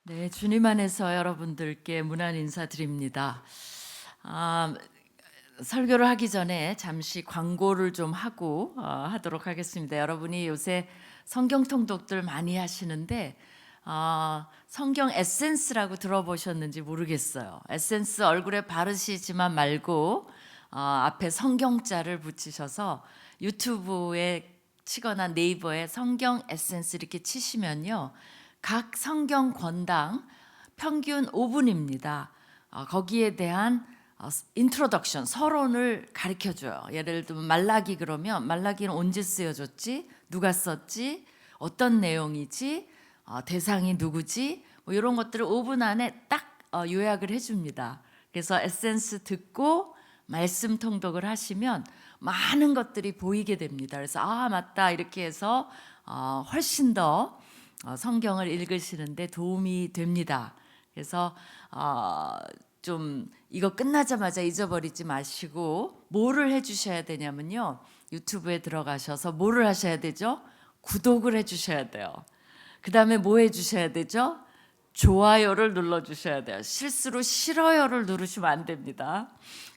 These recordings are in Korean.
네, 주님 안에서 여러분들께 문안 인사드립니다. 설교를 하기 전에 잠시 광고를 좀 하고 하도록 하겠습니다. 여러분이 요새 성경 통독들 많이 하시는데 성경 에센스라고 들어보셨는지 모르겠어요. 에센스 얼굴에 바르시지만 말고 앞에 성경자를 붙이셔서 유튜브에 치거나 네이버에 성경 에센스 이렇게 치시면요. 각 성경 권당 평균 5분입니다. 거기에 대한 인트로덕션, 서론을 가르쳐 줘요. 예를 들면 말라기 그러면 말라기는 언제 쓰여졌지? 누가 썼지? 어떤 내용이지? 대상이 누구지? 뭐 이런 것들을 5분 안에 딱 요약을 해줍니다. 그래서 에센스 듣고 말씀 통독을 하시면 많은 것들이 보이게 됩니다. 그래서 맞다 이렇게 해서 훨씬 더 성경을 읽으시는데 도움이 됩니다. 그래서 좀 이거 끝나자마자 잊어버리지 마시고 뭐를 해주셔야 되냐면요. 유튜브에 들어가셔서 뭐를 하셔야 되죠? 구독을 해주셔야 돼요. 그 다음에 뭐 해주셔야 되죠? 좋아요를 눌러주셔야 돼요. 실수로 싫어요를 누르시면 안 됩니다.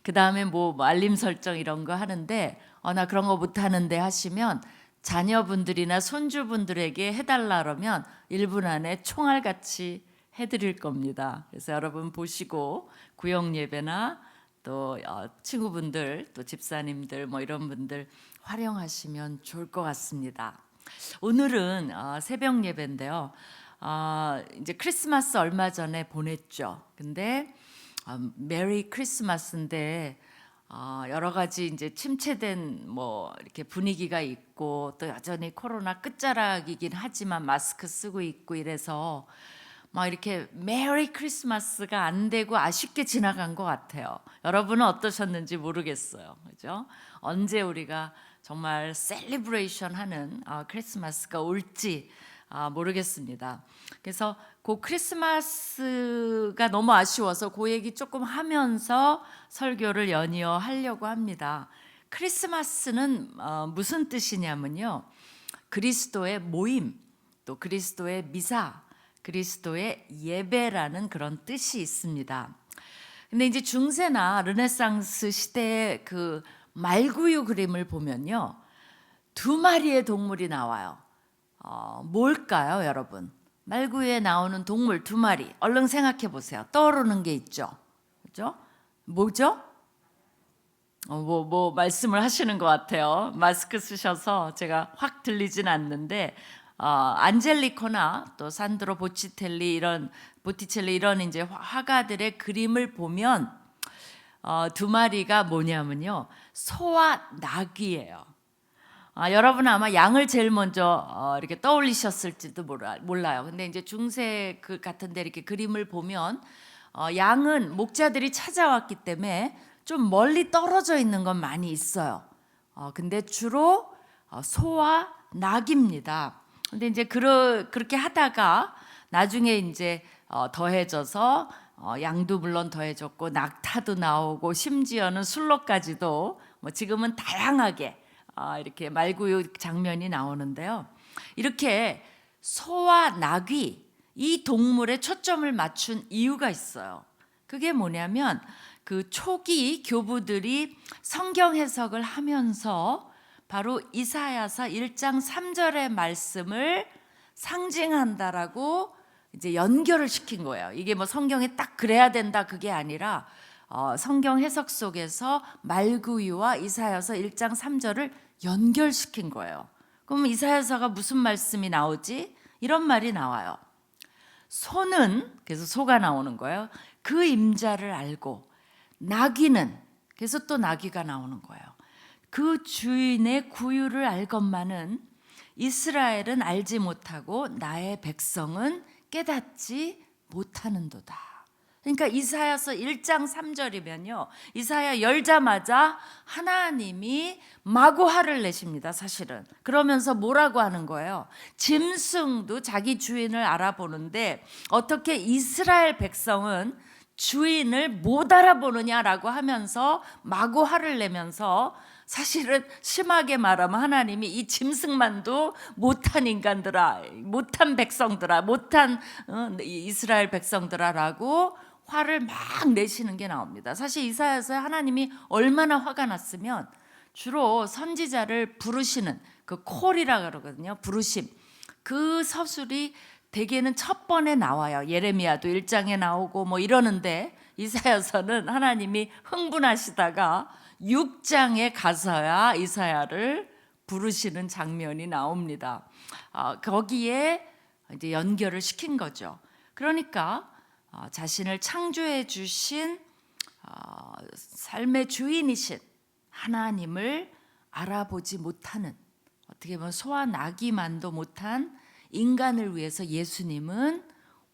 그 다음에 뭐 알림 설정 이런 거 하는데 나 그런 거 못하는데 하시면 자녀분들이나 손주분들에게 해달라 그러면 1분 안에 총알같이 해드릴 겁니다. 그래서 여러분 보시고 구역 예배나 또 친구분들 또 집사님들 뭐 이런 분들 활용하시면 좋을 것 같습니다. 오늘은 새벽 예배인데요. 이제 크리스마스 얼마 전에 보냈죠. 근데 메리 크리스마스인데 여러 가지 이제 침체된 뭐 이렇게 분위기가 있고 또 여전히 코로나 끝자락이긴 하지만 마스크 쓰고 있고 이래서 막 이렇게 메리 크리스마스가 안 되고 아쉽게 지나간 것 같아요. 여러분은 어떠셨는지 모르겠어요. 그죠? 언제 우리가 정말 셀리브레이션 하는 크리스마스가 올지 모르겠습니다. 그래서 그 크리스마스가 너무 아쉬워서 그 얘기 조금 하면서 설교를 연이어 하려고 합니다. 크리스마스는 무슨 뜻이냐면요. 그리스도의 모임, 또 그리스도의 미사, 그리스도의 예배라는 그런 뜻이 있습니다. 근데 이제 중세나 르네상스 시대의 그 말구유 그림을 보면요. 2마리의 동물이 나와요. 뭘까요, 여러분? 말구유에 나오는 동물 2마리. 얼른 생각해 보세요. 떠오르는 게 있죠. 그죠? 뭐죠? 뭐 말씀을 하시는 것 같아요. 마스크 쓰셔서 제가 확 들리진 않는데 안젤리코나 또 산드로 보티첼리 이런 이제 화가들의 그림을 보면 2마리가 뭐냐면요. 소와 낙이에요. 여러분 아마 양을 제일 먼저 이렇게 떠올리셨을지도 몰라요. 근데 이제 중세 그 같은데 이렇게 그림을 보면 양은 목자들이 찾아왔기 때문에 좀 멀리 떨어져 있는 건 많이 있어요. 근데 주로 소와 낙입니다. 근데 이제 그렇게 하다가 나중에 이제 더해져서 양도 물론 더해졌고 낙타도 나오고 심지어는 술로까지도 뭐 지금은 다양하게 이렇게 말구유 장면이 나오는데요. 이렇게 소와 낙이 이 동물에 초점을 맞춘 이유가 있어요. 그게 뭐냐면 그 초기 교부들이 성경 해석을 하면서 바로 이사야서 1장 3절의 말씀을 상징한다라고 이제 연결을 시킨 거예요. 이게 뭐 성경에 딱 그래야 된다 그게 아니라 성경 해석 속에서 말구유와 이사야서 1장 3절을 연결시킨 거예요. 그럼 이사야서가 무슨 말씀이 나오지? 이런 말이 나와요. 소는, 그래서 소가 나오는 거예요. 그 임자를 알고 나귀는, 그래서 또 나귀가 나오는 거예요. 그 주인의 구유를 알건만은 이스라엘은 알지 못하고 나의 백성은 깨닫지 못하는도다. 그러니까 이사야서 1장 3절이면요. 이사야 열자마자 하나님이 마구 화를 내십니다. 사실은. 그러면서 뭐라고 하는 거예요? 짐승도 자기 주인을 알아보는데 어떻게 이스라엘 백성은 주인을 못 알아보느냐라고 하면서 마구 화를 내면서 사실은 심하게 말하면 하나님이 이 짐승만도 못한 인간들아, 못한 백성들아, 못한 이스라엘 백성들아라고 화를 막 내시는 게 나옵니다. 사실 이사야서에 하나님이 얼마나 화가 났으면 주로 선지자를 부르시는 그 콜이라 그러거든요. 부르심. 그 서술이 대개는 첫 번에 나와요. 예레미야도 1장에 나오고 뭐 이러는데 이사야서는 하나님이 흥분하시다가 6장에 가서야 이사야를 부르시는 장면이 나옵니다. 거기에 이제 연결을 시킨 거죠. 그러니까 자신을 창조해 주신 삶의 주인이신 하나님을 알아보지 못하는, 어떻게 보면 소와 나기만도 못한 인간을 위해서 예수님은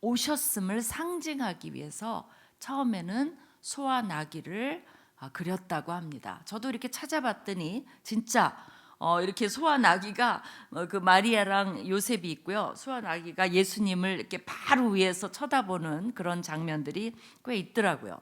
오셨음을 상징하기 위해서 처음에는 소와 나기를 그렸다고 합니다. 저도 이렇게 찾아봤더니 진짜 이렇게 소와 나기가 그 마리아랑 요셉이 있고요. 소와 나기가 예수님을 이렇게 바로 위에서 쳐다보는 그런 장면들이 꽤 있더라고요.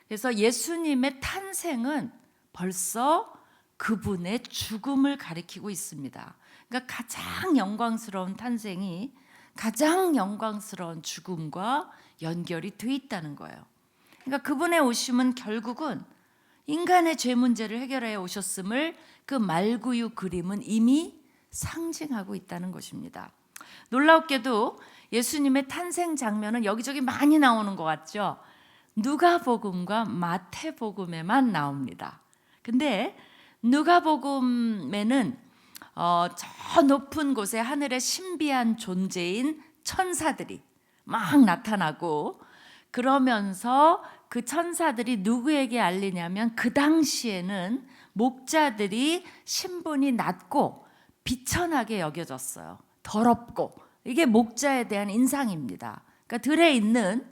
그래서 예수님의 탄생은 벌써 그분의 죽음을 가리키고 있습니다. 그러니까 가장 영광스러운 탄생이 가장 영광스러운 죽음과 연결이 돼 있다는 거예요. 그러니까 그분의 오심은 결국은 인간의 죄 문제를 해결해 오셨음을 그 말구유 그림은 이미 상징하고 있다는 것입니다. 놀랍게도 예수님의 탄생 장면은 여기저기 많이 나오는 것 같죠? 누가복음과 마태복음에만 나옵니다. 근데 누가복음에는 저 높은 곳에 하늘의 신비한 존재인 천사들이 막 나타나고, 그러면서 그 천사들이 누구에게 알리냐면 그 당시에는 목자들이 신분이 낮고 비천하게 여겨졌어요. 더럽고. 이게 목자에 대한 인상입니다. 그러니까 들에 있는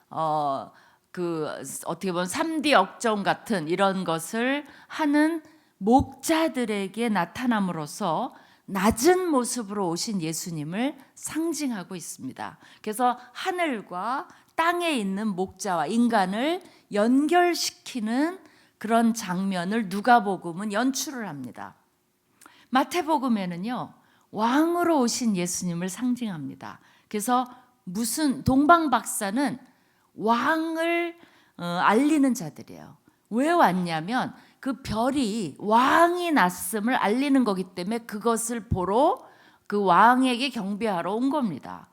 어떻게 보면 3D 억정 같은 이런 것을 하는 목자들에게 나타남으로써 낮은 모습으로 오신 예수님을 상징하고 있습니다. 그래서 하늘과 땅에 있는 목자와 인간을 연결시키는 그런 장면을 누가복음은 연출을 합니다. 마태복음에는요, 왕으로 오신 예수님을 상징합니다. 그래서 무슨 동방박사는 왕을 알리는 자들이에요. 왜 왔냐면 그 별이 왕이 났음을 알리는 거기 때문에 그것을 보러 그 왕에게 경배하러 온 겁니다.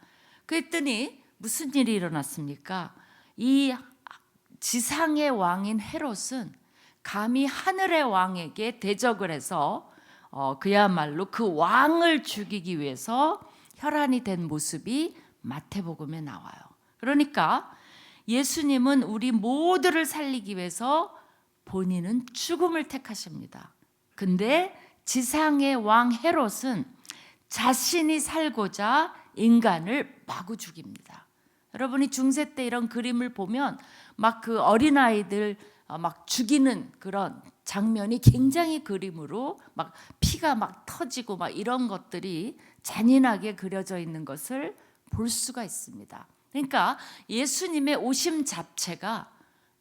그랬더니 무슨 일이 일어났습니까? 이 지상의 왕인 헤롯은 감히 하늘의 왕에게 대적을 해서 그야말로 그 왕을 죽이기 위해서 혈안이 된 모습이 마태복음에 나와요. 그러니까 예수님은 우리 모두를 살리기 위해서 본인은 죽음을 택하십니다. 근데 지상의 왕 헤롯은 자신이 살고자 인간을 마구 죽입니다. 여러분이 중세 때 이런 그림을 보면 막 그 어린아이들 막 죽이는 그런 장면이 굉장히 그림으로 막 피가 막 터지고 막 이런 것들이 잔인하게 그려져 있는 것을 볼 수가 있습니다. 그러니까 예수님의 오심 자체가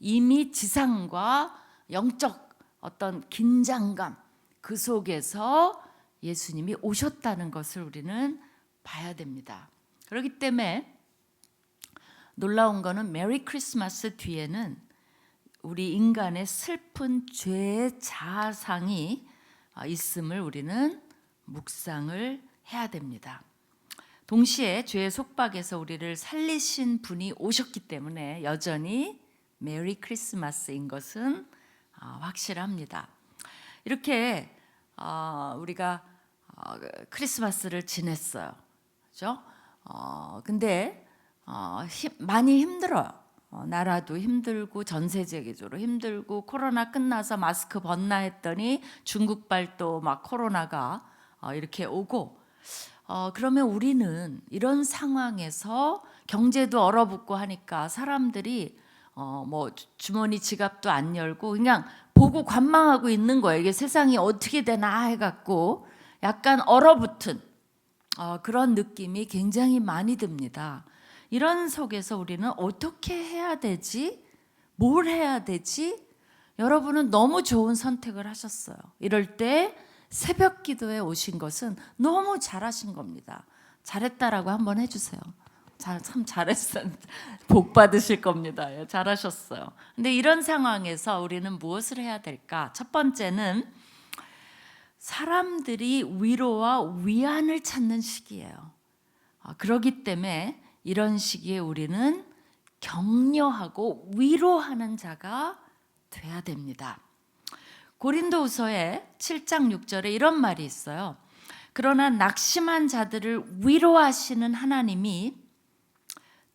이미 지상과 영적 어떤 긴장감 그 속에서 예수님이 오셨다는 것을 우리는 봐야 됩니다. 그렇기 때문에 놀라운 거는 메리 크리스마스 뒤에는 우리 인간의 슬픈 죄의 자상이 있음을 우리는 묵상을 해야 됩니다. 동시에 죄의 속박에서 우리를 살리신 분이 오셨기 때문에 여전히 메리 크리스마스인 것은 확실합니다. 이렇게 우리가 크리스마스를 지냈어요. 그렇죠? 근데 많이 힘들어요. 나라도 힘들고 전 세계적으로 힘들고 코로나 끝나서 마스크 벗나 했더니 중국발 또 막 코로나가 이렇게 오고 그러면 우리는 이런 상황에서 경제도 얼어붙고 하니까 사람들이 뭐 주머니 지갑도 안 열고 그냥 보고 관망하고 있는 거예요. 이게 세상이 어떻게 되나 해갖고 약간 얼어붙은 그런 느낌이 굉장히 많이 듭니다. 이런 속에서 우리는 어떻게 해야 되지? 뭘 해야 되지? 여러분은 너무 좋은 선택을 하셨어요. 이럴 때 새벽 기도에 오신 것은 너무 잘하신 겁니다. 잘했다라고 한번 해주세요. 참 잘했어. 복 받으실 겁니다. 예, 잘하셨어요. 근데 이런 상황에서 우리는 무엇을 해야 될까? 첫 번째는 사람들이 위로와 위안을 찾는 시기예요. 그렇기 때문에 이런 시기에 우리는 격려하고 위로하는 자가 돼야 됩니다. 고린도후서의 7장 6절에 이런 말이 있어요. 그러나 낙심한 자들을 위로하시는 하나님이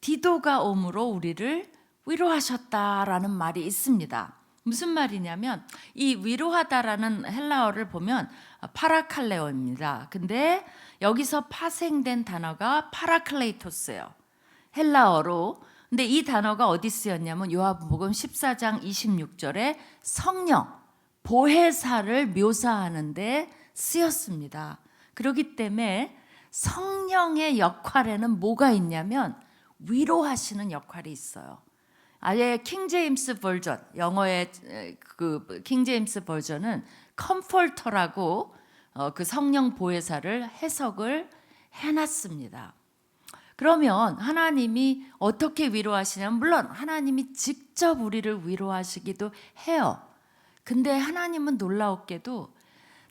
디도가 오므로 우리를 위로하셨다라는 말이 있습니다. 무슨 말이냐면 이 위로하다라는 헬라어를 보면 파라칼레오입니다. 근데 여기서 파생된 단어가 파라클레이토스예요. 헬라어로. 근데 이 단어가 어디 쓰였냐면 요한복음 14장 26절에 성령, 보혜사를 묘사하는 데 쓰였습니다. 그렇기 때문에 성령의 역할에는 뭐가 있냐면 위로하시는 역할이 있어요. 아예 킹제임스 버전, 영어의 그 킹제임스 버전은 컴포터라고 그 성령 보혜사를 해석을 해놨습니다. 그러면 하나님이 어떻게 위로하시냐면 물론 하나님이 직접 우리를 위로하시기도 해요. 근데 하나님은 놀라웠게도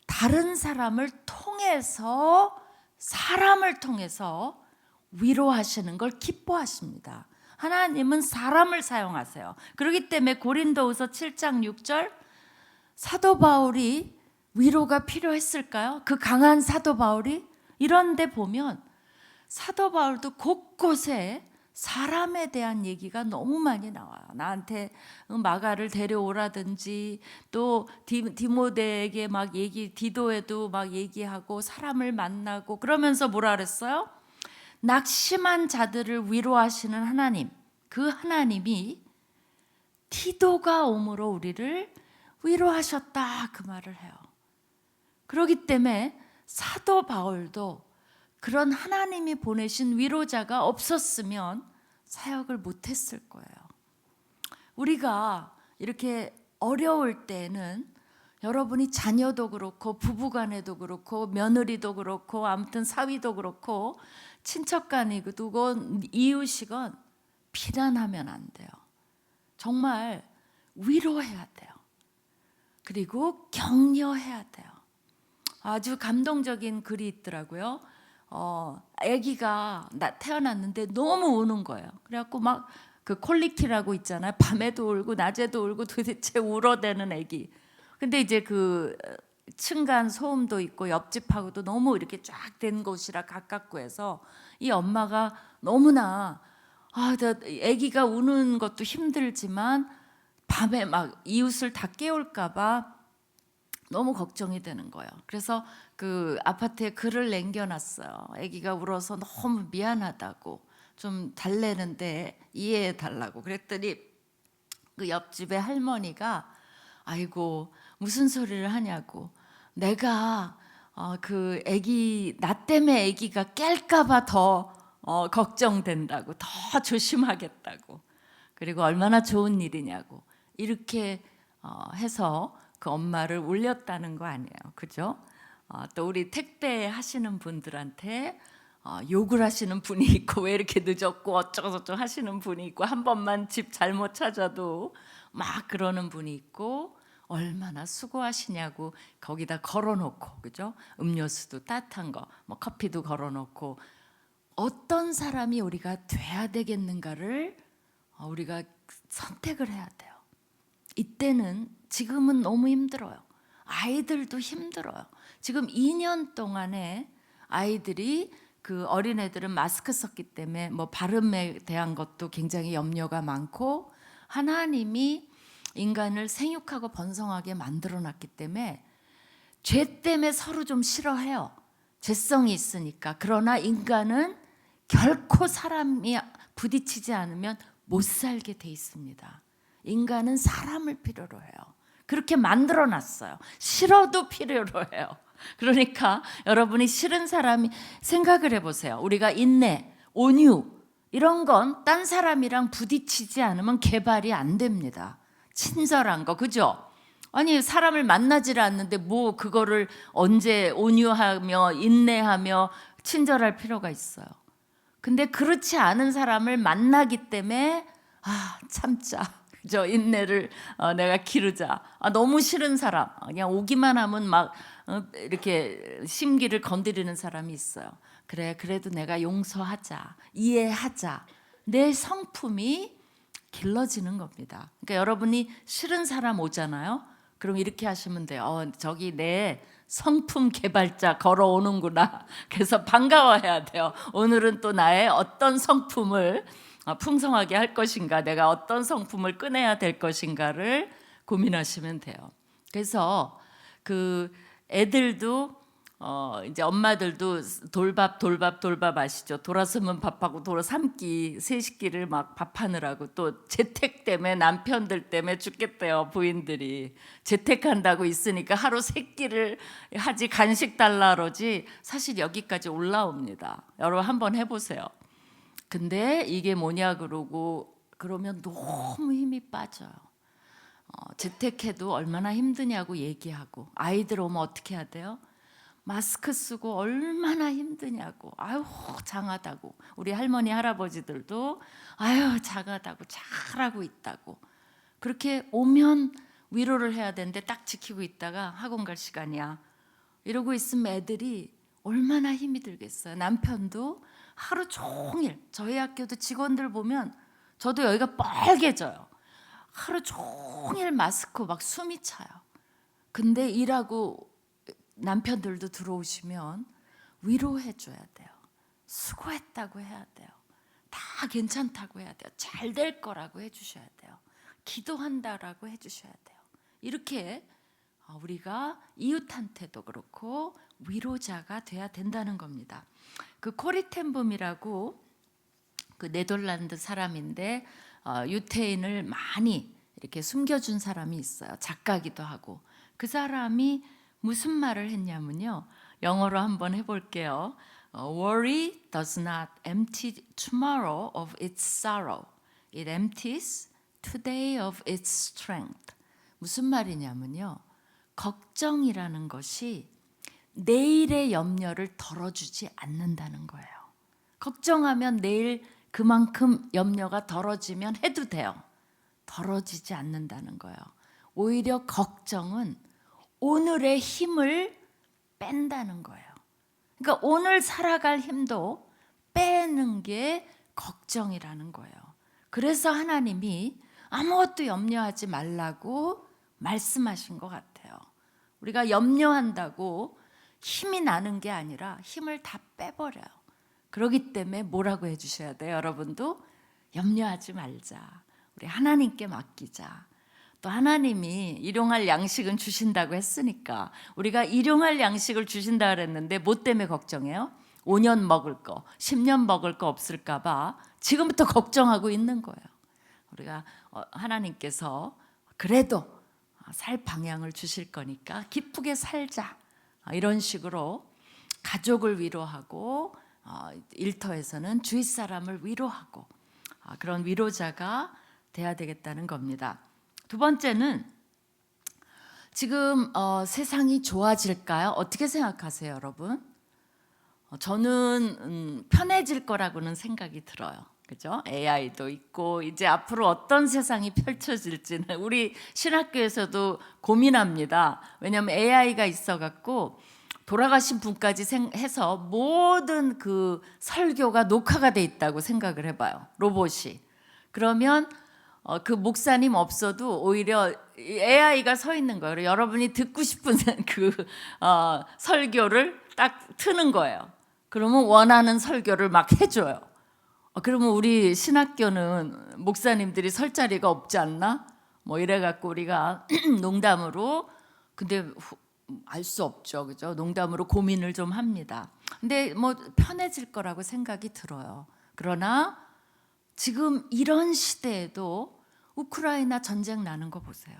다른 사람을 통해서 사람을 통해서 위로하시는 걸 기뻐하십니다. 하나님은 사람을 사용하세요. 그렇기 때문에 고린도후서 7장 6절 사도 바울이 위로가 필요했을까요? 그 강한 사도 바울이 이런 데 보면 사도 바울도 곳곳에 사람에 대한 얘기가 너무 많이 나와요. 나한테 마가를 데려오라든지 또 디모데에게 막 디도에도 막 얘기하고 사람을 만나고 그러면서 뭐라 그랬어요? 낙심한 자들을 위로하시는 하나님, 그 하나님이 디도가 오므로 우리를 위로하셨다 그 말을 해요. 그렇기 때문에 사도 바울도 그런 하나님이 보내신 위로자가 없었으면 사역을 못했을 거예요. 우리가 이렇게 어려울 때는 여러분이 자녀도 그렇고 부부간에도 그렇고 며느리도 그렇고 아무튼 사위도 그렇고 친척간이건 이웃이건 비난하면 안 돼요. 정말 위로해야 돼요. 그리고 격려해야 돼요. 아주 감동적인 글이 있더라고요. 아기가 태어났는데 너무 우는 거예요. 그래갖고 막 그 콜리키라고 있잖아요. 밤에도 울고 낮에도 울고 도대체 울어대는 아기. 근데 이제 그 층간 소음도 있고 옆집하고도 너무 이렇게 쫙 된 곳이라 가깝고 해서 이 엄마가 너무나 아기가 우는 것도 힘들지만 밤에 막 이웃을 다 깨울까 봐 너무 걱정이 되는 거예요. 그래서 그 아파트에 글을 남겨놨어요. 아기가 울어서 너무 미안하다고 좀 달래는데 이해해 달라고 그랬더니 그 옆집의 할머니가 아이고 무슨 소리를 하냐고 내가 그 아기 나 때문에 아기가 깰까봐 더 걱정된다고 더 조심하겠다고 그리고 얼마나 좋은 일이냐고 이렇게 해서 그 엄마를 울렸다는 거 아니에요, 그죠? 또 우리 택배 하시는 분들한테 욕을 하시는 분이 있고 왜 이렇게 늦었고 어쩌고저쩌고 하시는 분이 있고 한 번만 집 잘못 찾아도 막 그러는 분이 있고 얼마나 수고하시냐고 거기다 걸어놓고 그죠? 음료수도 따뜻한 거, 뭐 커피도 걸어놓고 어떤 사람이 우리가 돼야 되겠는가를 우리가 선택을 해야 돼요. 이때는 지금은 너무 힘들어요. 아이들도 힘들어요. 지금 2년 동안에 아이들이 그 어린애들은 마스크 썼기 때문에 뭐 발음에 대한 것도 굉장히 염려가 많고 하나님이 인간을 생육하고 번성하게 만들어놨기 때문에 죄 때문에 서로 좀 싫어해요. 죄성이 있으니까. 그러나 인간은 결코 사람이 부딪히지 않으면 못 살게 돼 있습니다. 인간은 사람을 필요로 해요. 그렇게 만들어놨어요. 싫어도 필요로 해요. 그러니까 여러분이 싫은 사람이 생각을 해보세요. 우리가 인내, 온유 이런 건 딴 사람이랑 부딪히지 않으면 개발이 안 됩니다. 친절한 거, 그죠? 아니 사람을 만나지를 않는데 뭐 그거를 언제 온유하며 인내하며 친절할 필요가 있어요. 근데 그렇지 않은 사람을 만나기 때문에 참자, 그죠? 인내를 내가 기르자. 너무 싫은 사람, 그냥 오기만 하면 막 이렇게 심기를 건드리는 사람이 있어요. 그래, 그래도 내가 용서하자, 이해하자. 내 성품이 길러지는 겁니다. 그러니까 여러분이 싫은 사람 오잖아요. 그럼 이렇게 하시면 돼요. 저기 내 성품 개발자 걸어오는구나. 그래서 반가워해야 돼요. 오늘은 또 나의 어떤 성품을 풍성하게 할 것인가, 내가 어떤 성품을 꺼내야 될 것인가를 고민하시면 돼요. 그래서 그 애들도 이제 엄마들도 돌밥 아시죠? 돌아서면 밥하고 돌아 삼기 세 식기를 막 밥하느라고, 또 재택 때문에 남편들 때문에 죽겠대요. 부인들이 재택한다고 있으니까 하루 세 끼를 하지, 간식 달라 그러지. 사실 여기까지 올라옵니다. 여러분 한번 해보세요. 근데 이게 뭐냐 그러면 너무 힘이 빠져요. 재택해도 얼마나 힘드냐고 얘기하고, 아이들 오면 어떻게 해야 돼요? 마스크 쓰고 얼마나 힘드냐고, 아유 장하다고. 우리 할머니 할아버지들도 아유 장하다고, 잘하고 있다고. 그렇게 오면 위로를 해야 되는데 딱 지키고 있다가 학원 갈 시간이야 이러고 있으면 애들이 얼마나 힘이 들겠어요. 남편도 하루 종일, 저희 학교도 직원들 보면 저도 여기가 빨개져요. 하루 종일 마스크 막 숨이 차요. 근데 일하고 남편들도 들어오시면 위로해 줘야 돼요. 수고했다고 해야 돼요. 다 괜찮다고 해야 돼요. 잘 될 거라고 해 주셔야 돼요. 기도한다라고 해 주셔야 돼요. 이렇게 우리가 이웃한테도 그렇고 위로자가 돼야 된다는 겁니다. 그 코리 텐붐이라고 그 네덜란드 사람인데 유태인을 많이 이렇게 숨겨준 사람이 있어요. 작가기도 하고. 그 사람이 무슨 말을 했냐면요, 영어로 한번 해볼게요. Worry does not empty tomorrow of its sorrow. It empties today of its strength. 무슨 말이냐면요, 걱정이라는 것이 내일의 염려를 덜어주지 않는다는 거예요. 걱정하면 내일 그만큼 염려가 덜어지면 해도 돼요. 덜어지지 않는다는 거예요. 오히려 걱정은 오늘의 힘을 뺀다는 거예요. 그러니까 오늘 살아갈 힘도 빼는 게 걱정이라는 거예요. 그래서 하나님이 아무것도 염려하지 말라고 말씀하신 것 같아요. 우리가 염려한다고 힘이 나는 게 아니라 힘을 다 빼버려요. 그렇기 때문에 뭐라고 해주셔야 돼요? 여러분도 염려하지 말자. 우리 하나님께 맡기자. 또 하나님이 일용할 양식은 주신다고 했으니까, 우리가 일용할 양식을 주신다 그랬는데 뭐 때문에 걱정해요? 5년 먹을 거, 10년 먹을 거 없을까 봐 지금부터 걱정하고 있는 거예요. 우리가 하나님께서 그래도 살 방향을 주실 거니까 기쁘게 살자, 이런 식으로 가족을 위로하고 일터에서는 주위 사람을 위로하고 그런 위로자가 돼야 되겠다는 겁니다. 두 번째는 지금 세상이 좋아질까요? 어떻게 생각하세요, 여러분? 저는 편해질 거라고는 생각이 들어요. 그죠? AI도 있고 이제 앞으로 어떤 세상이 펼쳐질지는 우리 신학교에서도 고민합니다. 왜냐하면 AI가 있어갖고 돌아가신 분까지 해서 모든 그 설교가 녹화가 돼 있다고 생각을 해봐요. 로봇이. 그러면 그 목사님 없어도 오히려 AI가 서 있는 거예요. 여러분이 듣고 싶은 그 설교를 딱 트는 거예요. 그러면 원하는 설교를 막 해줘요. 그러면 우리 신학교는 목사님들이 설 자리가 없지 않나? 뭐 이래갖고 우리가 농담으로, 근데 알 수 없죠, 그죠? 농담으로 고민을 좀 합니다. 근데 뭐 편해질 거라고 생각이 들어요. 그러나 지금 이런 시대에도 우크라이나 전쟁 나는 거 보세요.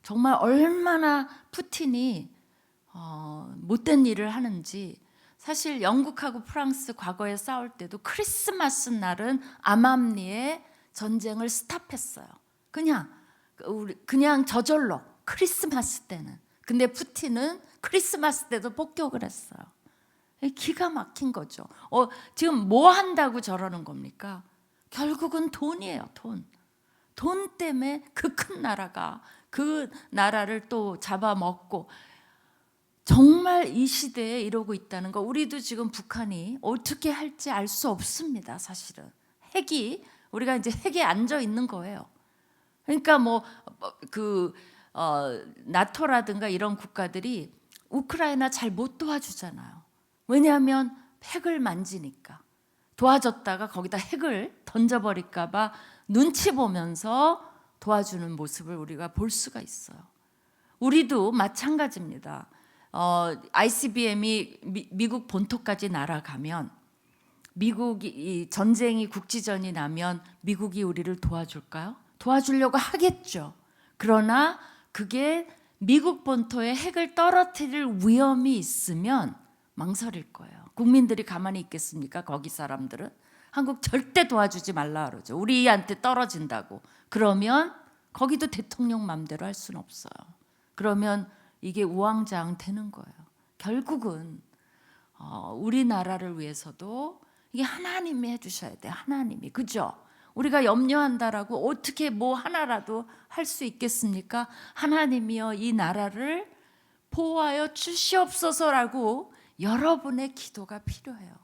정말 얼마나 푸틴이 못된 일을 하는지. 사실 영국하고 프랑스 과거에 싸울 때도 크리스마스 날은 암암리에 전쟁을 스탑했어요. 그냥 그냥 저절로 크리스마스 때는. 근데 푸틴은 크리스마스 때도 폭격을 했어요. 기가 막힌 거죠. 지금 뭐 한다고 저러는 겁니까? 결국은 돈이에요. 돈 때문에 그 큰 나라가 그 나라를 또 잡아먹고, 정말 이 시대에 이러고 있다는 거, 우리도 지금 북한이 어떻게 할지 알 수 없습니다. 사실은 우리가 이제 핵에 앉아 있는 거예요. 그러니까 나토라든가 이런 국가들이 우크라이나 잘 못 도와주잖아요. 왜냐하면 핵을 만지니까. 도와줬다가 거기다 핵을 던져버릴까 봐 눈치 보면서 도와주는 모습을 우리가 볼 수가 있어요. 우리도 마찬가지입니다. ICBM이 미국 본토까지 날아가면, 미국이 전쟁이 국지전이 나면 미국이 우리를 도와줄까요? 도와주려고 하겠죠. 그러나 그게 미국 본토에 핵을 떨어뜨릴 위험이 있으면 망설일 거예요. 국민들이 가만히 있겠습니까? 거기 사람들은 한국 절대 도와주지 말라 그러죠. 우리한테 떨어진다고. 그러면 거기도 대통령 맘대로 할 수는 없어요. 그러면 이게 우왕좌왕 되는 거예요. 결국은 우리나라를 위해서도 이게 하나님이 해주셔야 돼요. 하나님이. 그죠? 우리가 염려한다라고 어떻게 뭐 하나라도 할 수 있겠습니까? 하나님이여 이 나라를 보호하여 주시옵소서라고 여러분의 기도가 필요해요.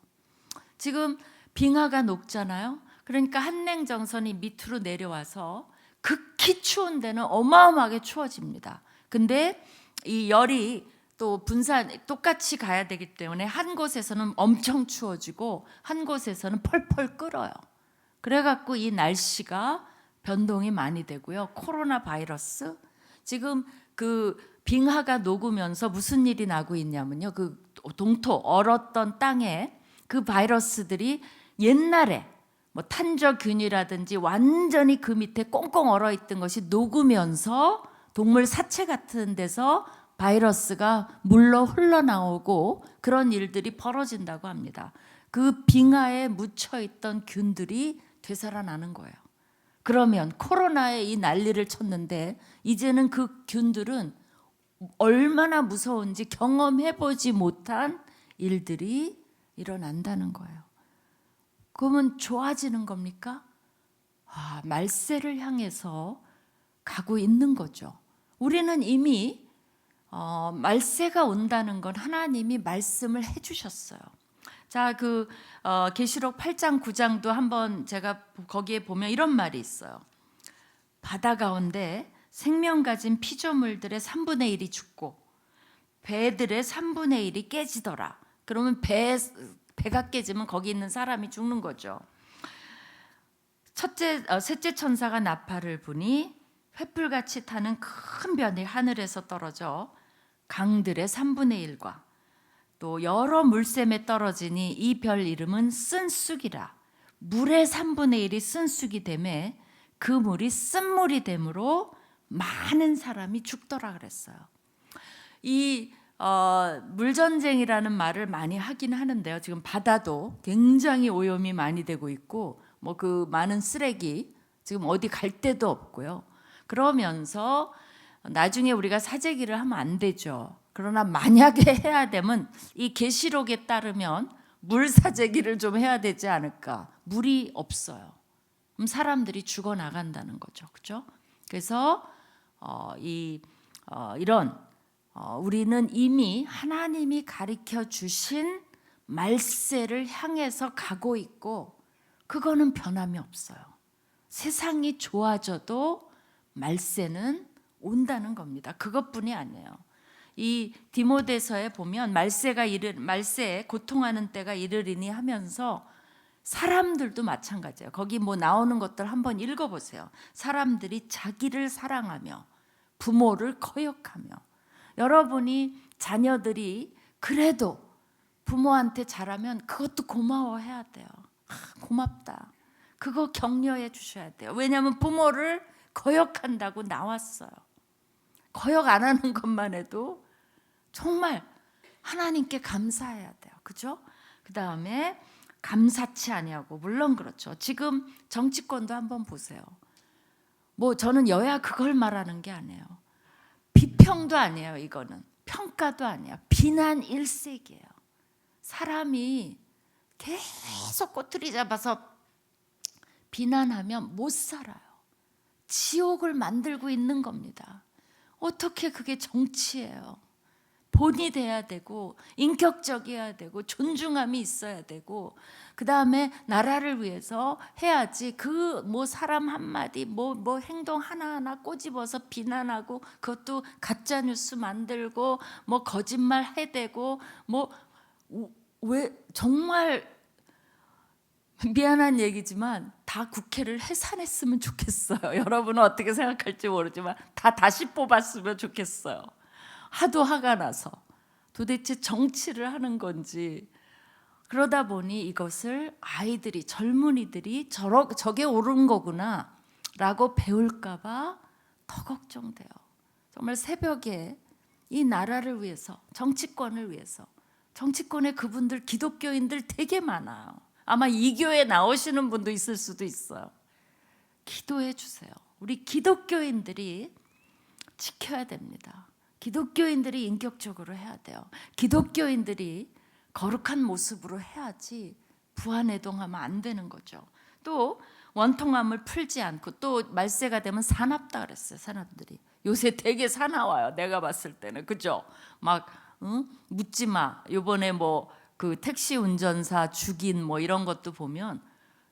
지금 빙하가 녹잖아요. 그러니까 한랭정선이 밑으로 내려와서 극히 추운 데는 어마어마하게 추워집니다. 근데 이 열이 또 똑같이 가야 되기 때문에 한 곳에서는 엄청 추워지고 한 곳에서는 펄펄 끓어요. 그래갖고 이 날씨가 변동이 많이 되고요. 코로나 바이러스, 지금 그 빙하가 녹으면서 무슨 일이 나고 있냐면요. 그 동토 얼었던 땅에 그 바이러스들이 옛날에 탄저균이라든지 완전히 그 밑에 꽁꽁 얼어있던 것이 녹으면서 동물 사체 같은 데서 바이러스가 물러 흘러나오고 그런 일들이 벌어진다고 합니다. 그 빙하에 묻혀있던 균들이 되살아나는 거예요. 그러면 코로나에 이 난리를 쳤는데 이제는 그 균들은 얼마나 무서운지 경험해보지 못한 일들이 일어난다는 거예요. 그러면 좋아지는 겁니까? 말세를 향해서 가고 있는 거죠. 우리는 이미 말세가 온다는 건 하나님이 말씀을 해주셨어요. 자, 계시록 8장 9장도 한번 제가 거기에 보면 이런 말이 있어요. 바다 가운데 생명 가진 피조물들의 3분의 1이 죽고 배들의 3분의 1이 깨지더라. 그러면 배가 깨지면 거기 있는 사람이 죽는 거죠. 셋째 천사가 나팔을 부니 횃불같이 타는 큰 별이 하늘에서 떨어져 강들의 3분의 1과 또 여러 물샘에 떨어지니 이 별 이름은 쓴쑥이라. 물의 3분의 1이 쓴쑥이 되매 그 물이 쓴물이 되므로 많은 사람이 죽더라 그랬어요. 이 물전쟁이라는 말을 많이 하긴 하는데요. 지금 바다도 굉장히 오염이 많이 되고 있고 그 많은 쓰레기 지금 어디 갈 데도 없고요. 그러면서 나중에 우리가 사재기를 하면 안 되죠. 그러나 만약에 해야 되면 이 계시록에 따르면 물 사재기를 좀 해야 되지 않을까. 물이 없어요. 그럼 사람들이 죽어 나간다는 거죠. 그렇죠? 그래서 우리는 이미 하나님이 가르쳐 주신 말세를 향해서 가고 있고 그거는 변함이 없어요. 세상이 좋아져도 말세는 온다는 겁니다. 그것뿐이 아니에요. 이 디모데서에 보면 말세에 고통하는 때가 이르리니 하면서 사람들도 마찬가지예요. 거기 나오는 것들 한번 읽어보세요. 사람들이 자기를 사랑하며 부모를 거역하며. 여러분이 자녀들이 그래도 부모한테 잘하면 그것도 고마워해야 돼요. 고맙다. 그거 격려해 주셔야 돼요. 왜냐하면 부모를 거역한다고 나왔어요. 거역 안 하는 것만 해도 정말 하나님께 감사해야 돼요. 그죠? 그 다음에 감사치 아니하고, 물론 그렇죠. 지금 정치권도 한번 보세요. 뭐 저는 여야 그걸 말하는 게 아니에요. 비평도 아니에요. 이거는 평가도 아니에요. 비난 일색이에요. 사람이 계속 꼬투리 잡아서 비난하면 못 살아요. 지옥을 만들고 있는 겁니다. 어떻게 그게 정치예요? 본이 돼야 되고 인격적이어야 되고 존중함이 있어야 되고 그 다음에 나라를 위해서 해야지. 그 뭐 사람 한마디 뭐 행동 하나하나 꼬집어서 비난하고 그것도 가짜 뉴스 만들고 뭐 거짓말 해대고 뭐 왜 정말 미안한 얘기지만 다 국회를 해산했으면 좋겠어요. 여러분은 어떻게 생각할지 모르지만 다 다시 뽑았으면 좋겠어요. 하도 화가 나서 도대체 정치를 하는 건지. 그러다 보니 이것을 아이들이 젊은이들이 저게 옳은 거구나 라고 배울까 봐 더 걱정돼요. 정말 새벽에 이 나라를 위해서 정치권을 위해서 정치권에 그분들 기독교인들 되게 많아요. 아마 이 교회 나오시는 분도 있을 수도 있어요. 기도해 주세요. 우리 기독교인들이 지켜야 됩니다. 기독교인들이 인격적으로 해야 돼요. 기독교인들이 거룩한 모습으로 해야지 부안해동하면 안 되는 거죠. 또 원통함을 풀지 않고 또 말세가 되면 사납다 그랬어요. 사람들이 요새 되게 사나워요. 내가 봤을 때는 그죠? 막 묻지 마. 이번에 뭐 그 택시 운전사 죽인 뭐 이런 것도 보면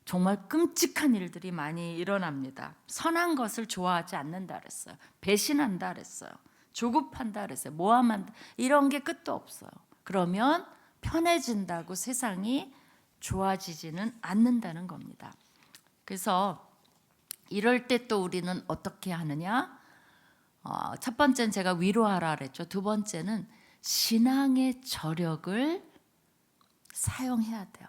정말 끔찍한 일들이 많이 일어납니다. 선한 것을 좋아하지 않는다 그랬어요. 배신한다 그랬어요. 조급한다 그랬어요. 모함한다. 이런 게 끝도 없어요. 그러면 편해진다고 세상이 좋아지지는 않는다는 겁니다. 그래서 이럴 때 또 우리는 어떻게 하느냐? 첫 번째는 제가 위로하라 그랬죠. 두 번째는 신앙의 저력을 사용해야 돼요.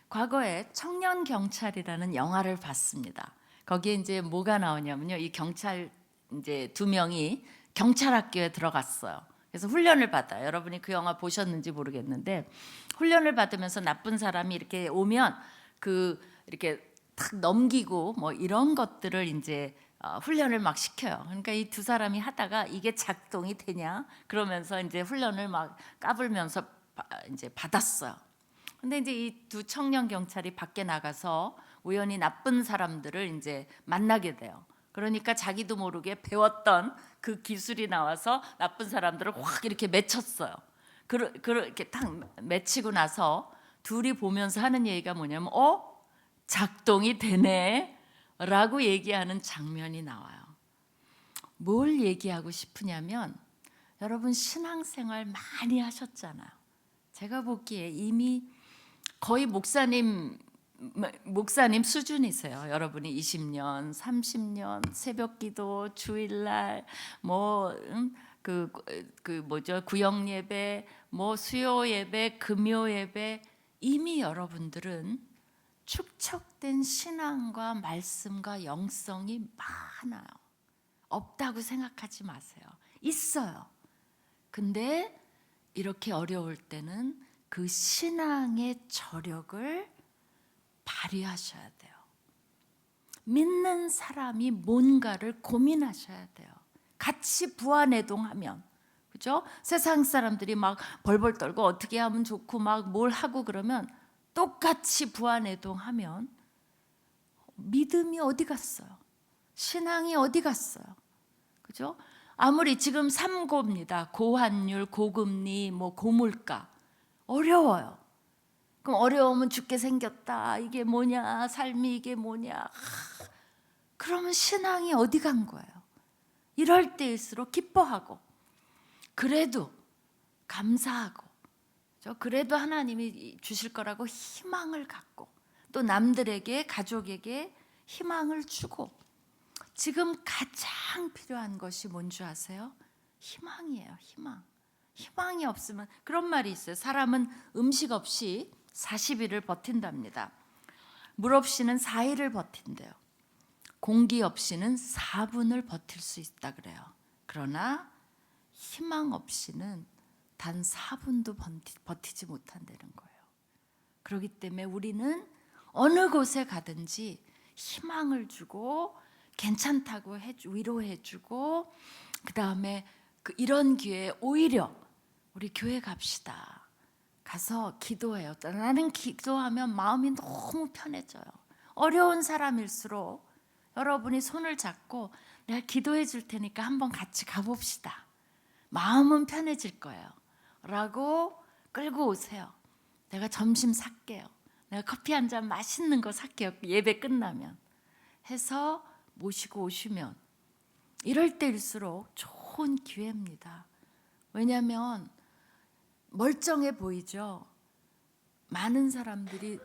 과거에 청년 경찰이라는 영화를 봤습니다. 거기에 이제 뭐가 나오냐면요. 이 경찰 이제 두 명이 경찰학교에 들어갔어요. 그래서 훈련을 받아요. 여러분이 그 영화 보셨는지 모르겠는데 훈련을 받으면서 나쁜 사람이 이렇게 오면 그 이렇게 탁 넘기고 뭐 이런 것들을 이제 훈련을 막 시켜요. 그러니까 이 두 사람이 하다가 이게 작동이 되냐 그러면서 이제 훈련을 막 까불면서 이제 받았어요. 근데 이제 이 두 청년 경찰이 밖에 나가서 우연히 나쁜 사람들을 이제 만나게 돼요. 그러니까 자기도 모르게 배웠던 그 기술이 나와서 나쁜 사람들을 확 이렇게 맺혔어요. 그렇게 딱 맺히고 나서 둘이 보면서 하는 얘기가 뭐냐면 작동이 되네 라고 얘기하는 장면이 나와요. 뭘 얘기하고 싶으냐면 여러분 신앙생활 많이 하셨잖아요. 제가 보기에 이미 거의 목사님 수준이세요. 여러분이 20년, 30년 새벽기도, 주일날 뭐죠 구역 예배, 뭐 수요 예배, 금요 예배 이미 여러분들은 축적된 신앙과 말씀과 영성이 많아요. 없다고 생각하지 마세요. 있어요. 근데 이렇게 어려울 때는 그 신앙의 저력을 발휘하셔야 돼요. 믿는 사람이 뭔가를 고민하셔야 돼요. 같이 부안해동하면, 그죠? 세상 사람들이 막 벌벌 떨고 어떻게 하면 좋고 막 뭘 하고 그러면 똑같이 부안해동하면 믿음이 어디 갔어요? 신앙이 어디 갔어요? 그죠? 아무리 지금 삼고입니다. 고환율, 고금리, 뭐 고물가 어려워요. 그럼 어려우면 죽게 생겼다. 이게 뭐냐? 삶이 이게 뭐냐? 그러면 신앙이 어디 간 거예요? 이럴 때일수록 기뻐하고 그래도 감사하고 그래도 하나님이 주실 거라고 희망을 갖고 또 남들에게 가족에게 희망을 주고 지금 가장 필요한 것이 뭔지 아세요? 희망이에요. 희망이 없으면 그런 말이 있어요. 사람은 음식 없이 40일을 버틴답니다. 물 없이는 4일을 버틴대요. 공기 없이는 4분을 버틸 수 있다 그래요. 그러나 희망 없이는 단 4분도 버티지 못한다는 거예요. 그렇기 때문에 우리는 어느 곳에 가든지 희망을 주고 괜찮다고 위로해주고, 그 다음에 이런 기회에 오히려 우리 교회 갑시다. 가서 기도해요. 나는 기도하면 마음이 너무 편해져요. 어려운 사람일수록 여러분이 손을 잡고 내가 기도해 줄 테니까 한번 같이 가봅시다. 마음은 편해질 거예요. 라고 끌고 오세요. 내가 점심 살게요. 내가 커피 한 잔 맛있는 거 살게요. 예배 끝나면. 해서 모시고 오시면 이럴 때일수록 좋은 기회입니다. 왜냐하면 멀쩡해 보이죠. 많은 사람들이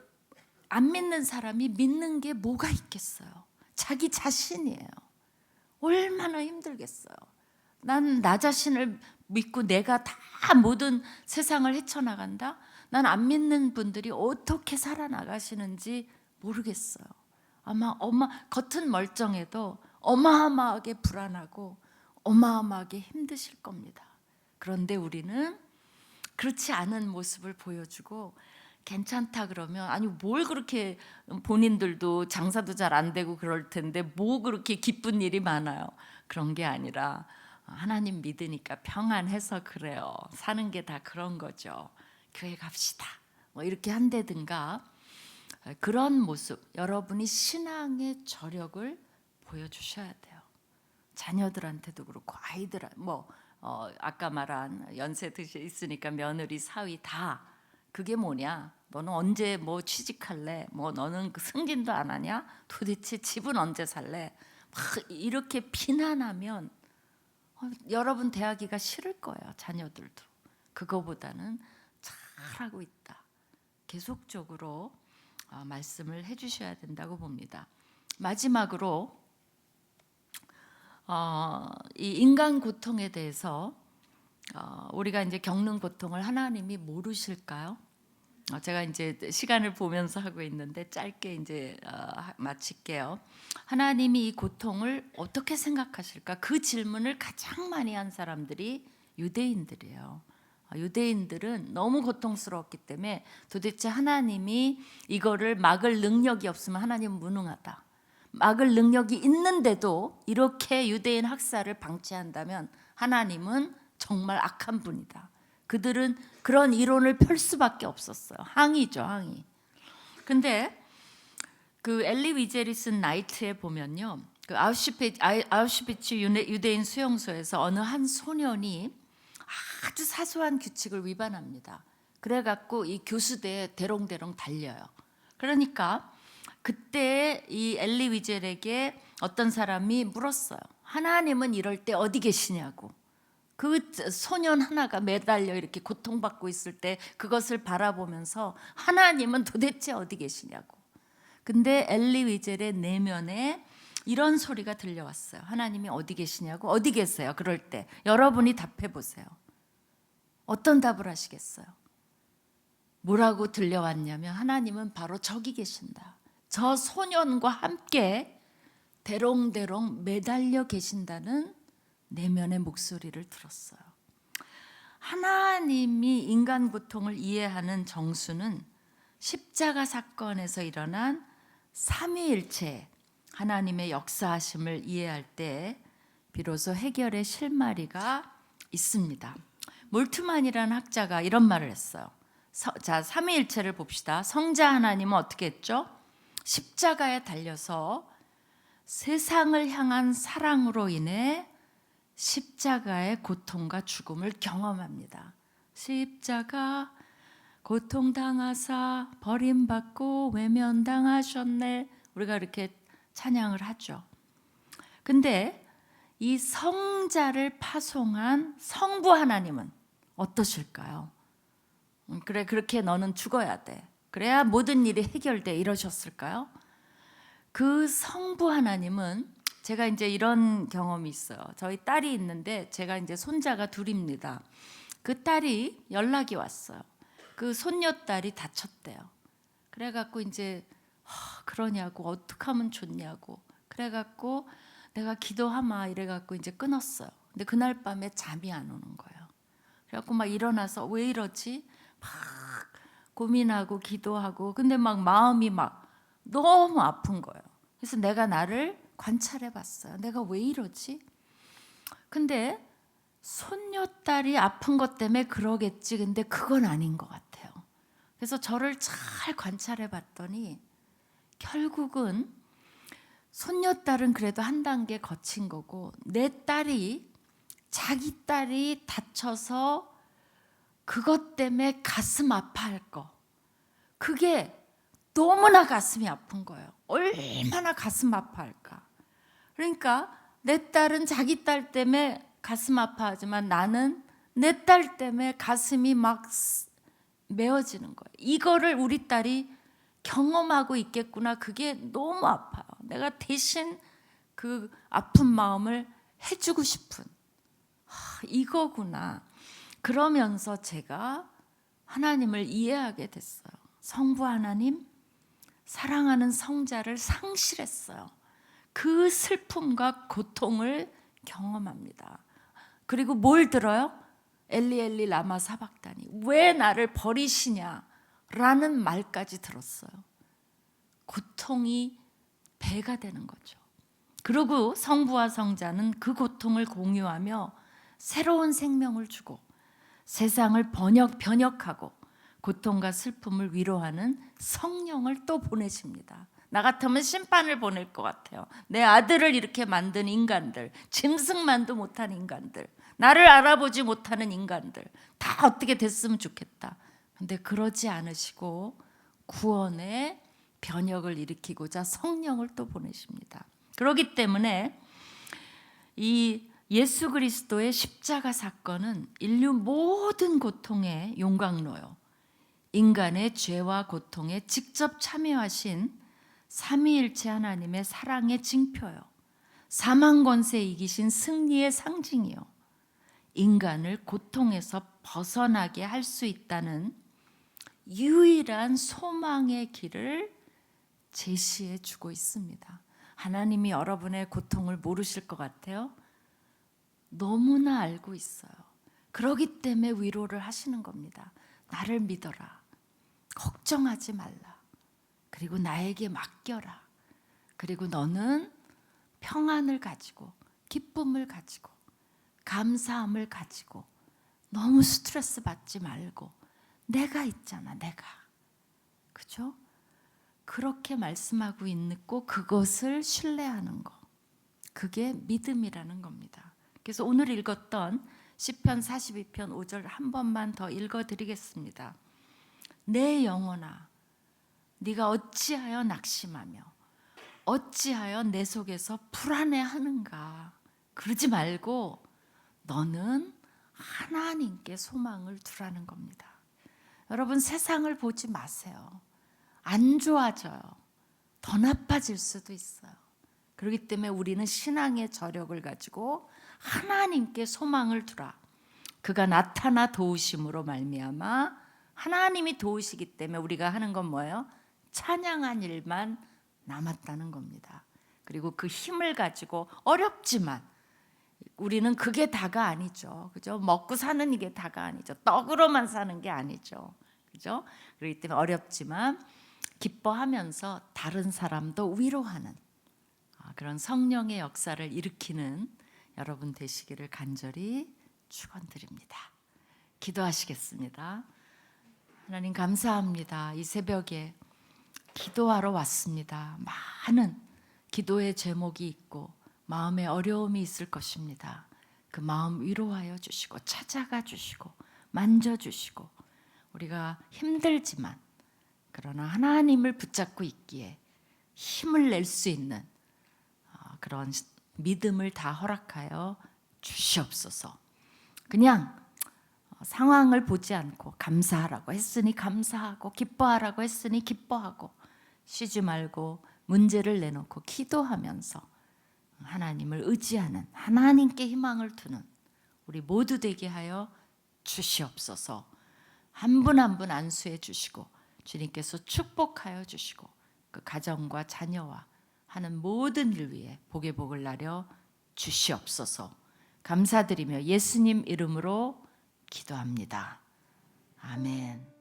안 믿는 사람이 믿는 게 뭐가 있겠어요. 자기 자신이에요. 얼마나 힘들겠어요. 난 나 자신을 믿고 내가 다 모든 세상을 헤쳐나간다. 난 안 믿는 분들이 어떻게 살아나가시는지 모르겠어요. 아마 겉은 멀쩡해도 어마어마하게 불안하고 어마어마하게 힘드실 겁니다. 그런데 우리는 그렇지 않은 모습을 보여주고 괜찮다 그러면, 아니 뭘 그렇게, 본인들도 장사도 잘 안 되고 그럴 텐데 뭐 그렇게 기쁜 일이 많아요. 그런 게 아니라 하나님 믿으니까 평안해서 그래요. 사는 게 다 그런 거죠. 교회 갑시다. 뭐 이렇게 한다든가, 그런 모습, 여러분이 신앙의 저력을 보여주셔야 돼요. 자녀들한테도 그렇고 아이들, 아까 말한 연세 드셔 있으니까 며느리, 사위 다. 그게 뭐냐? 너는 언제 뭐 취직할래? 뭐 너는 승진도 안 하냐? 도대체 집은 언제 살래? 막 이렇게 비난하면 여러분 대하기가 싫을 거예요. 자녀들도. 그거보다는 잘하고 있다. 계속적으로 말씀을 해주셔야 된다고 봅니다. 마지막으로 이 인간 고통에 대해서, 우리가 이제 겪는 고통을 하나님이 모르실까요? 제가 이제 시간을 보면서 하고 있는데 짧게 이제 마칠게요. 하나님이 이 고통을 어떻게 생각하실까? 그 질문을 가장 많이 한 사람들이 유대인들이에요. 유대인들은 너무 고통스러웠기 때문에 도대체 하나님이 이거를 막을 능력이 없으면 하나님은 무능하다. 막을 능력이 있는데도 이렇게 유대인 학살을 방치한다면 하나님은 정말 악한 분이다. 그들은 그런 이론을 펼 수밖에 없었어요. 항의죠, 항의. 근데 그 엘리 위제리 쓴 나이트에 보면요, 그 아우슈비츠 유대인 수용소에서 어느 한 소년이 아주 사소한 규칙을 위반합니다. 그래갖고 이 교수대에 대롱대롱 달려요. 그러니까 그때 이 엘리 위젤에게 어떤 사람이 물었어요. 하나님은 이럴 때 어디 계시냐고. 그 소년 하나가 매달려 이렇게 고통받고 있을 때 그것을 바라보면서 하나님은 도대체 어디 계시냐고. 근데 엘리 위젤의 내면에 이런 소리가 들려왔어요. 하나님이 어디 계시냐고. 어디 계세요? 그럴 때 여러분이 답해 보세요. 어떤 답을 하시겠어요? 뭐라고 들려왔냐면 하나님은 바로 저기 계신다. 저 소년과 함께 대롱대롱 매달려 계신다는 내면의 목소리를 들었어요. 하나님이 인간 고통을 이해하는 정수는 십자가 사건에서 일어난 삼위일체 하나님의 역사하심을 이해할 때 비로소 해결의 실마리가 있습니다. 몰트만이라는 학자가 이런 말을 했어요. 자, 삼위일체를 봅시다. 성자 하나님은 어떻게 했죠? 십자가에 달려서 세상을 향한 사랑으로 인해 십자가의 고통과 죽음을 경험합니다. 십자가 고통당하사 버림받고 외면당하셨네. 우리가 이렇게 찬양을 하죠. 근데 이 성자를 파송한 성부 하나님은 어떠실까요? 그래, 그렇게 너는 죽어야 돼. 그래야 모든 일이 해결돼. 이러셨을까요? 그 성부 하나님은, 제가 이제 이런 경험이 있어요. 저희 딸이 있는데 제가 이제 손자가 둘입니다. 그 딸이 연락이 왔어요. 그 손녀딸이 다쳤대요. 그래갖고 이제 그러냐고, 어떻게 하면 좋냐고. 그래갖고 내가 기도하마 이래갖고 이제 끊었어요. 근데 그날 밤에 잠이 안 오는 거예요. 그래갖고 막 일어나서 왜 이러지? 막 고민하고 기도하고, 근데 막 마음이 막 너무 아픈 거예요. 그래서 내가 나를 관찰해 봤어요. 내가 왜 이러지? 근데 손녀딸이 아픈 것 때문에 그러겠지. 근데 그건 아닌 것 같아요. 그래서 저를 잘 관찰해 봤더니 결국은 손녀딸은 그래도 한 단계 거친 거고, 내 딸이, 자기 딸이 다쳐서 그것 때문에 가슴 아파할 거, 그게 너무나 가슴이 아픈 거예요. 얼마나 가슴 아파할까. 그러니까 내 딸은 자기 딸 때문에 가슴 아파하지만 나는 내 딸 때문에 가슴이 막 메어지는 거예요. 이거를 우리 딸이 경험하고 있겠구나. 그게 너무 아파요. 내가 대신 그 아픈 마음을 해주고 싶은, 이거구나. 그러면서 제가 하나님을 이해하게 됐어요. 성부 하나님, 사랑하는 성자를 상실했어요. 그 슬픔과 고통을 경험합니다. 그리고 뭘 들어요? 엘리 엘리 라마 사박다니, 왜 나를 버리시냐 라는 말까지 들었어요. 고통이 배가 되는 거죠. 그리고 성부와 성자는 그 고통을 공유하며 새로운 생명을 주고 세상을 변혁하고 고통과 슬픔을 위로하는 성령을 또 보내십니다. 나 같으면 심판을 보낼 것 같아요. 내 아들을 이렇게 만든 인간들, 짐승만도 못한 인간들, 나를 알아보지 못하는 인간들 다 어떻게 됐으면 좋겠다. 근데 그러지 않으시고 구원의 변혁을 일으키고자 성령을 또 보내십니다. 그렇기 때문에 이 예수 그리스도의 십자가 사건은 인류 모든 고통의 용광로요, 인간의 죄와 고통에 직접 참여하신 삼위일체 하나님의 사랑의 징표요, 사망 권세 이기신 승리의 상징이요, 인간을 고통에서 벗어나게 할 수 있다는 유일한 소망의 길을 제시해 주고 있습니다. 하나님이 여러분의 고통을 모르실 것 같아요? 너무나 알고 있어요. 그러기 때문에 위로를 하시는 겁니다. 나를 믿어라. 걱정하지 말라. 그리고 나에게 맡겨라. 그리고 너는 평안을 가지고, 기쁨을 가지고, 감사함을 가지고, 너무 스트레스 받지 말고 내가 있잖아, 내가. 그죠? 그렇게 말씀하고 있고 그것을 신뢰하는 거, 그게 믿음이라는 겁니다. 그래서 오늘 읽었던 시편 42편 5절 한 번만 더 읽어드리겠습니다. 내 영혼아, 네가 어찌하여 낙심하며 어찌하여 내 속에서 불안해하는가. 그러지 말고 너는 하나님께 소망을 두라는 겁니다. 여러분, 세상을 보지 마세요. 안 좋아져요. 더 나빠질 수도 있어요. 그렇기 때문에 우리는 신앙의 저력을 가지고 하나님께 소망을 두라. 그가 나타나 도우심으로 말미암아, 하나님이 도우시기 때문에 우리가 하는 건 뭐예요? 찬양한 일만 남았다는 겁니다. 그리고 그 힘을 가지고 어렵지만, 우리는 그게 다가 아니죠. 그죠? 먹고 사는 이게 다가 아니죠. 떡으로만 사는 게 아니죠. 그죠? 그렇기 때문에 어렵지만 기뻐하면서 다른 사람도 위로하는 그런 성령의 역사를 일으키는 여러분 되시기를 간절히 축원드립니다. 기도하시겠습니다. 하나님 감사합니다. 이 새벽에 기도하러 왔습니다. 많은 기도의 제목이 있고 마음에 어려움이 있을 것입니다. 그 마음 위로하여 주시고 찾아가 주시고 만져주시고, 우리가 힘들지만 그러나 하나님을 붙잡고 있기에 힘을 낼 수 있는 그런 믿음을 다 허락하여 주시옵소서. 그냥 상황을 보지 않고 감사하라고 했으니 감사하고, 기뻐하라고 했으니 기뻐하고, 쉬지 말고 문제를 내놓고 기도하면서 하나님을 의지하는, 하나님께 희망을 두는 우리 모두 되게 하여 주시옵소서. 한 분 한 분 안수해 주시고 주님께서 축복하여 주시고 그 가정과 자녀와 하는 모든 일 위에 복의 복을 나려 주시옵소서. 감사드리며 예수님 이름으로 기도합니다. 아멘.